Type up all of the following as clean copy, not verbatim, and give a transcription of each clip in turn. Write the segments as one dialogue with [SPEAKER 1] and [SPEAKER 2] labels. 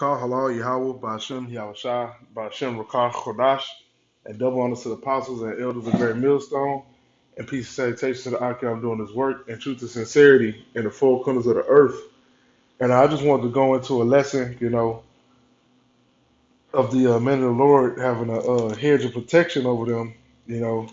[SPEAKER 1] Rakah Halal Yahweh Ba'Shem Yahushua Ba'Shem Rakah Chodash, and double honors to the apostles and elders of Great Millstone, and peace and salutation to the Akim doing this work, and truth and sincerity in the four corners of the earth. And I just wanted to go into a lesson, of the men of the Lord having a hedge of protection over them, you know,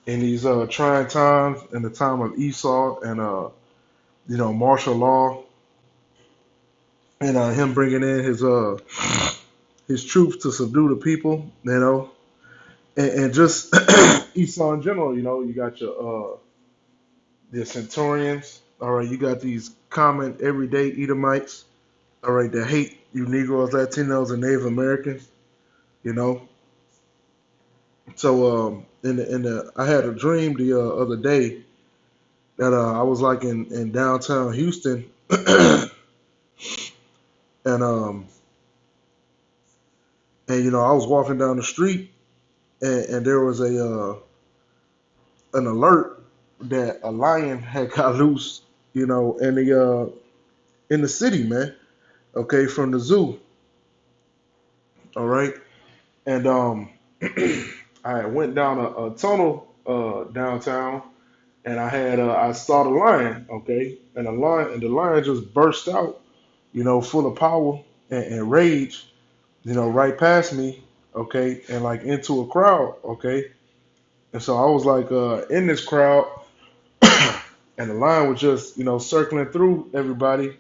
[SPEAKER 1] in these trying times, in the time of Esau and, martial law, and him bringing in his troops to subdue the people, and just Esau in general. You got the Centurions. All right, you got these common everyday Edomites. All right, that hate you Negroes, Latinos, and Native Americans. You know, so I had a dream the other day that I was like in downtown Houston, and I was walking down the street, and there was an alert that a lion had got loose, in the city, man. Okay, from the zoo. All right, and I went down a tunnel downtown, and I saw the lion. Okay, and the lion just burst out, full of power and rage, right past me. Okay, and like into a crowd. Okay, and so I was like in this crowd, and the lion was just circling through everybody,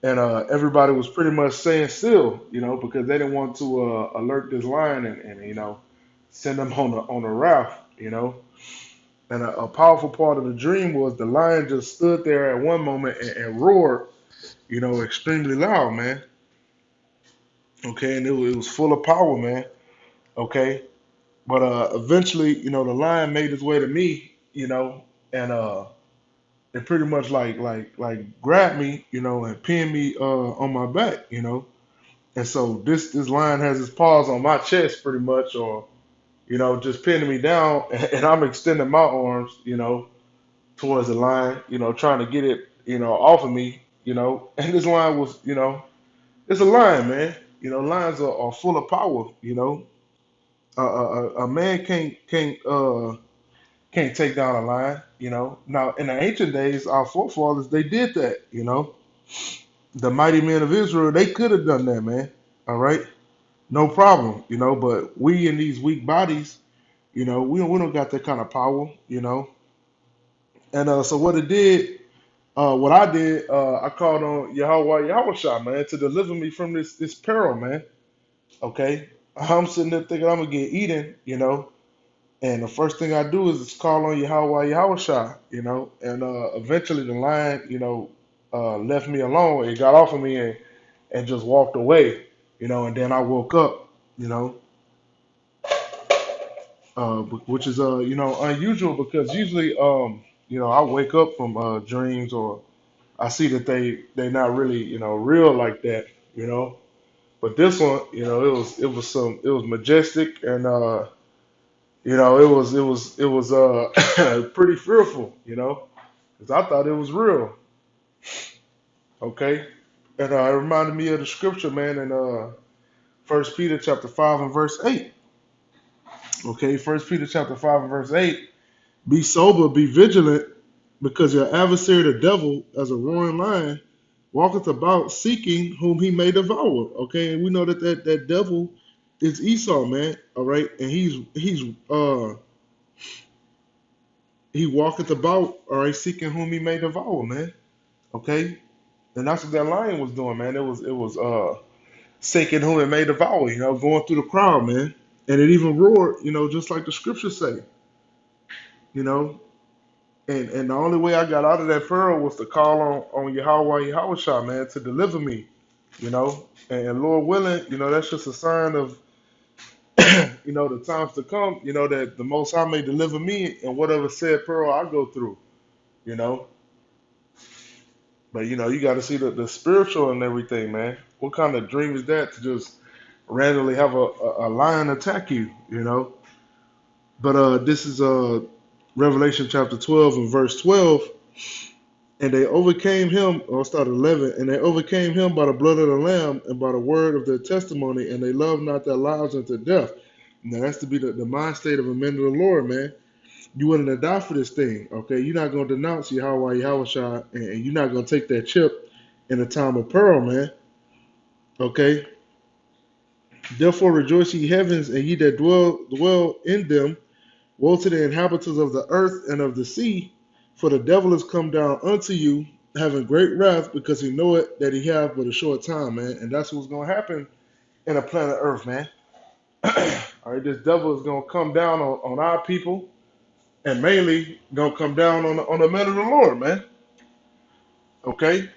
[SPEAKER 1] and everybody was pretty much staying still, because they didn't want to alert this lion and send them on a route, And a powerful part of the dream was the lion just stood there at one moment and roared, extremely loud, man. Okay, and it was full of power, man. Okay, but eventually, the lion made his way to me, and it pretty much like grabbed me, and pinned me on my back, And so this lion has his paws on my chest pretty much, or just pinning me down, and I'm extending my arms, towards the lion, trying to get it, off of me, And this lion was, it's a lion, man. Lions are full of power. A man can't take down a lion. Now in the ancient days, our forefathers they did that. The mighty men of Israel they could have done that, man. All right. No problem, but we in these weak bodies, we don't got that kind of power, And so what I did, I called on Yahweh Yahushua, man, to deliver me from this peril, man. Okay, I'm sitting there thinking I'm gonna get eaten, and the first thing I do is call on Yahweh Yahushua, and eventually the lion, left me alone. It got off of me and just walked away, and then I woke up, you know. Which is unusual because usually I wake up from dreams or I see that they not really real like that, but this one it was majestic and it was pretty fearful, because I thought it was real. Okay, and it reminded me of the scripture, man, in First Peter chapter 5 and verse 8. Okay, First Peter chapter 5 and verse 8. Be sober, be vigilant, because your adversary the devil, as a roaring lion, walketh about seeking whom he may devour. Okay, and we know that devil is Esau, man. All right, and he walketh about, all right, seeking whom he may devour, man. Okay, and that's what that lion was doing, man. It was seeking whom it may devour, going through the crowd, man. And it even roared, just like the scriptures say, you know. And the only way I got out of that furrow was to call on Yahweh Yahushua, man, to deliver me, And Lord willing, that's just a sign of, the times to come, that the Most High may deliver me in whatever said peril I go through, you know. But, you got to see the spiritual and everything, man. What kind of dream is that to just randomly have a lion attack you, But this is Revelation chapter 12 and verse 12. And they overcame him, or start 11, and they overcame him by the blood of the Lamb and by the word of their testimony, and they loved not their lives unto death. Now that's to be the mind state of a man of the Lord, man. You willing to die for this thing, okay? You're not going to denounce Yahweh Yahushua, and you're not going to take that chip in a time of peril, man, okay? Therefore rejoice ye heavens, and ye that dwell in them. Woe to the inhabitants of the earth and of the sea, for the devil is come down unto you, having great wrath, because he knoweth that he have but a short time, man. And that's what's going to happen in a planet Earth, man. All right, this devil is going to come down on our people, and mainly going to come down on the men of the Lord, man. Okay,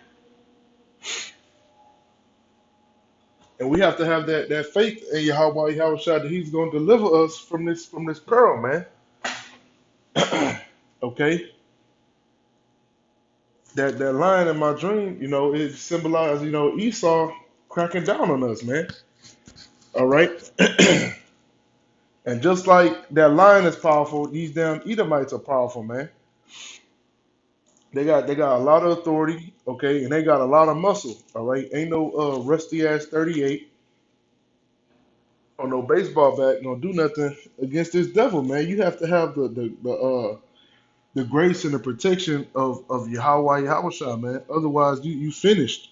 [SPEAKER 1] and we have to have that faith in Yahweh Yahushua that He's going to deliver us from this peril, man. Okay, that line in my dream, it symbolized, Esau cracking down on us, man. All right, and just like that lion is powerful, these damn Edomites are powerful, man. They got a lot of authority, okay, and they got a lot of muscle. All right, ain't no rusty ass 38 or no baseball bat gonna do nothing against this devil, man. You have to have the grace and the protection of Yahweh Yahushua, man. Otherwise, you finished,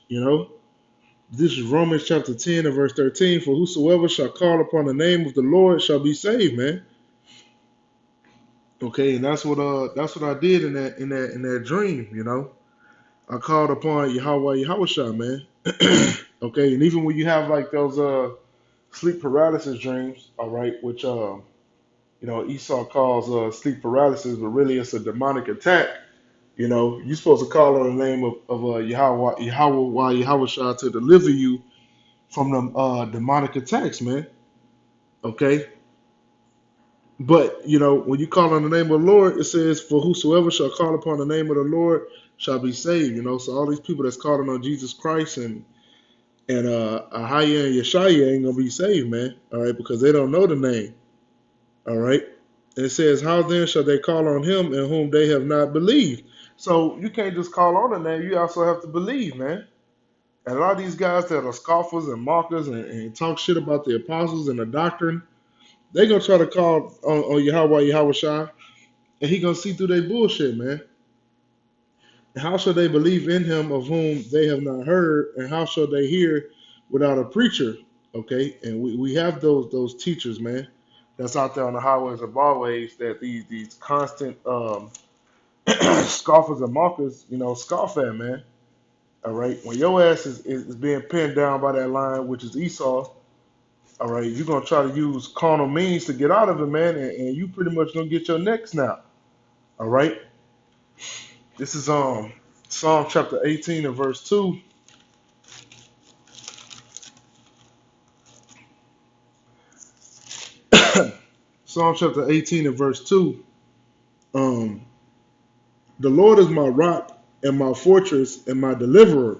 [SPEAKER 1] This is Romans chapter 10 and verse 13. For whosoever shall call upon the name of the Lord shall be saved, man. Okay, and that's what I did in that dream, I called upon Yahweh Yahushua, man. Okay, and even when you have like those sleep paralysis dreams, all right, which Esau calls sleep paralysis, but really it's a demonic attack. You're supposed to call on the name of Yahweh Yahushua to deliver you from them demonic attacks, man. Okay, but when you call on the name of the Lord, it says, "For whosoever shall call upon the name of the Lord shall be saved." So all these people that's calling on Jesus Christ and Ahaya and Yeshaya ain't gonna be saved, man. All right, because they don't know the name. All right, and it says, "How then shall they call on Him in whom they have not believed?" So you can't just call on the name; you also have to believe, man. And a lot of these guys that are scoffers and mockers and talk shit about the apostles and the doctrine, they gonna try to call on Yahweh Yahushua, and He gonna see through their bullshit, man. And how shall they believe in Him of whom they have not heard? And how shall they hear without a preacher? Okay, and we have those teachers, man, that's out there on the highways and byways that these constant scoffers and mockers, scoff at, man. All right, when your ass is being pinned down by that line, which is Esau, all right, you're gonna try to use carnal means to get out of it, man, and you pretty much gonna get your neck snapped. All right, this is Psalm chapter 18 and verse 2. Psalm chapter 18 and verse 2. Um, the Lord is my rock and my fortress and my deliverer,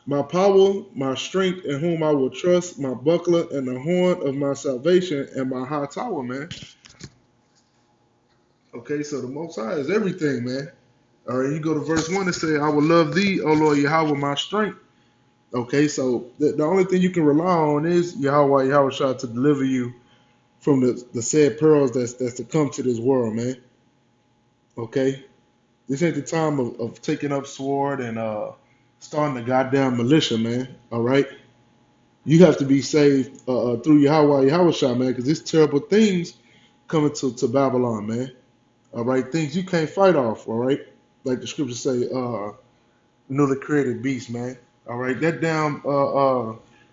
[SPEAKER 1] my power, my strength, in whom I will trust, my buckler and the horn of my salvation and my high tower, man. Okay, so the Most High is everything, man. All right, you go to verse 1 and say, I will love thee, O Lord Yahweh, my strength. Okay, so the only thing you can rely on is Yahweh Yahweh to deliver you from the said pearls that's to come to this world, man. Okay, this ain't the time of taking up sword and starting the goddamn militia, man. All right, you have to be saved through Yahweh Yahweh, man, because there's terrible things coming to Babylon, man. All right, things you can't fight off. All right, like the scriptures say, newly created beast, man. All right, that damn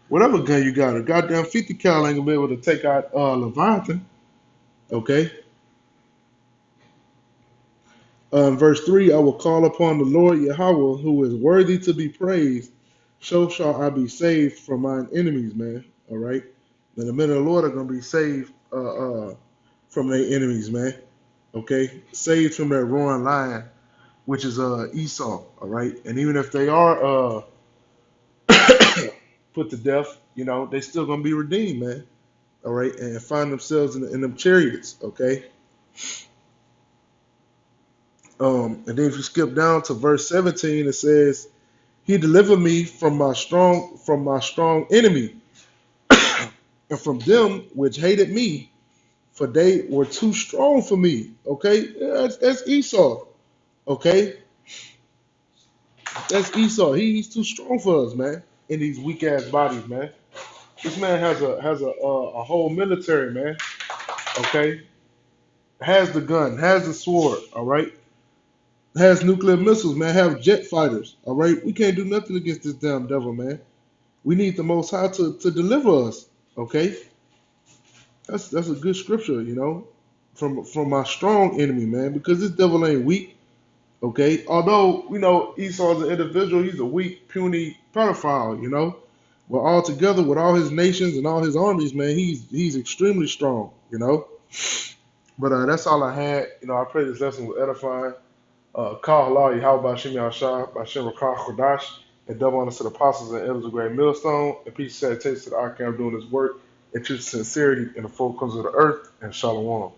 [SPEAKER 1] whatever gun you got, a goddamn 50 cal ain't gonna be able to take out Leviathan. Okay. Verse 3, I will call upon the Lord Yahweh, who is worthy to be praised. So shall I be saved from mine enemies, man. All right. And the men of the Lord are going to be saved from their enemies, man. Okay. Saved from that roaring lion, which is Esau. All right. And even if they are put to death, they still going to be redeemed, man. All right. And find themselves in them chariots. Okay. And then if you skip down to verse 17, it says, "He delivered me from my strong enemy, and from them which hated me, for they were too strong for me." Okay, that's Esau. Okay, that's Esau. He's too strong for us, man. In these weak ass bodies, man. This man has a whole military, man. Okay, has the gun, has the sword. All right, has nuclear missiles, man. Have jet fighters. All right, we can't do nothing against this damn devil, man. We need the Most High to deliver us. Okay, that's a good scripture, from my strong enemy, man. Because this devil ain't weak. Okay, although we know Esau as an individual, he's a weak, puny pedophile. But all together with all his nations and all his armies, man, he's extremely strong. But that's all I had. I pray this lesson was edifying. Kal Halal Yahweh Bashim Yahshua Bashim Rakah Kodash, and double honors to the apostles and elders of Great Millstone, and peace and salutation to the Arkham doing his work, and true sincerity in the four corners of the earth, and Shalom.